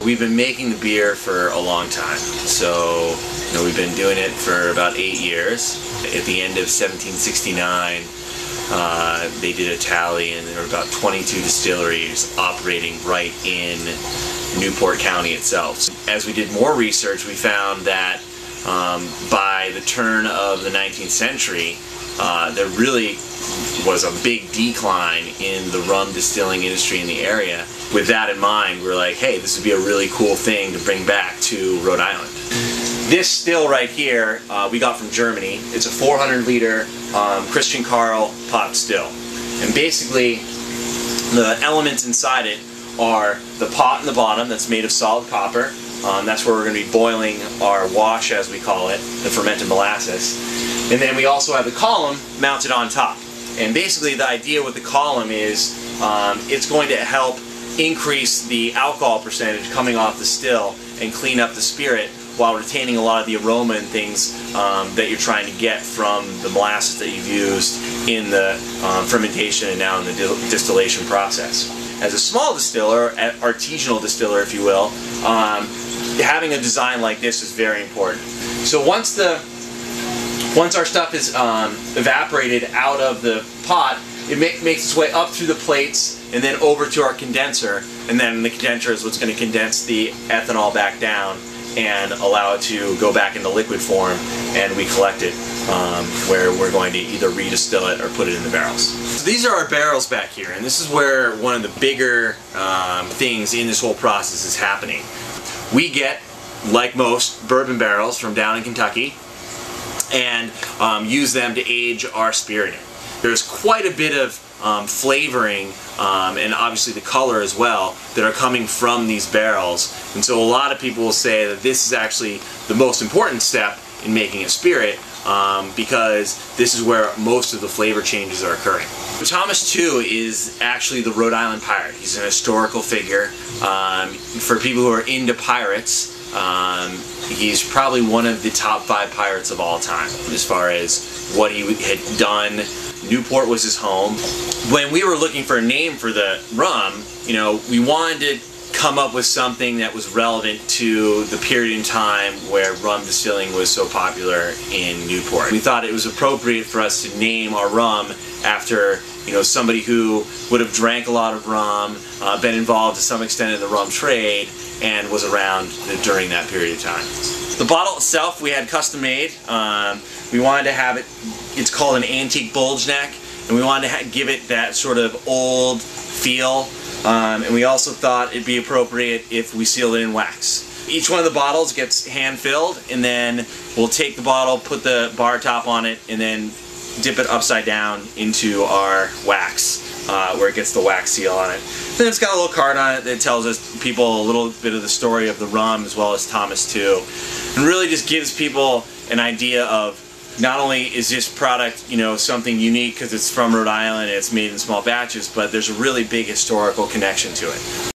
We've been making the beer for a long time. So, we've been doing it for about 8 years. At the end of 1769, they did a tally and there were about 22 distilleries operating right in Newport County itself. As we did more research, we found that by the turn of the 19th century, there really was a big decline in the rum distilling industry in the area. With that in mind, we're like, hey, this would be a really cool thing to bring back to Rhode Island. This still right here, we got from Germany. It's a 400-liter Christian Carl pot still. And basically, the elements inside it are the pot in the bottom that's made of solid copper. That's where we're going to be boiling our wash, as we call it, the fermented molasses. And then we also have the column mounted on top. And basically the idea with the column is it's going to help increase the alcohol percentage coming off the still and clean up the spirit while retaining a lot of the aroma and things that you're trying to get from the molasses that you've used in the fermentation and now in the distillation process. As a small distiller, artisanal distiller if you will, having a design like this is very important. So once our stuff is evaporated out of the pot, it makes its way up through the plates and then over to our condenser, and then the condenser is what's going to condense the ethanol back down and allow it to go back into liquid form, and we collect it where we're going to either redistill it or put it in the barrels. So these are our barrels back here, and this is where one of the bigger things in this whole process is happening. We get, like most, bourbon barrels from down in Kentucky and use them to age our spirit in. There's quite a bit of flavoring and obviously the color as well that are coming from these barrels, and so a lot of people will say that this is actually the most important step in making a spirit because this is where most of the flavor changes are occurring. Thomas Tew is actually the Rhode Island pirate. He's an historical figure. For people who are into pirates, he's probably one of the top 5 pirates of all time as far as what he had done. Newport was his home. When we were looking for a name for the rum, we wanted to come up with something that was relevant to the period in time where rum distilling was so popular in Newport. We thought it was appropriate for us to name our rum after somebody who would have drank a lot of rum, been involved to some extent in the rum trade, and was around during that period of time. The bottle itself we had custom made. We wanted to have it, it's called an antique bulge neck, and we wanted to give it that sort of old feel. And we also thought it'd be appropriate if we sealed it in wax. Each one of the bottles gets hand filled, and then we'll take the bottle, put the bar top on it, and then dip it upside down into our wax where it gets the wax seal on it. Then it's got a little card on it that tells us people a little bit of the story of the rum as well as Thomas Tew, and really just gives people an idea of not only is this product, something unique because it's from Rhode Island and it's made in small batches, but there's a really big historical connection to it.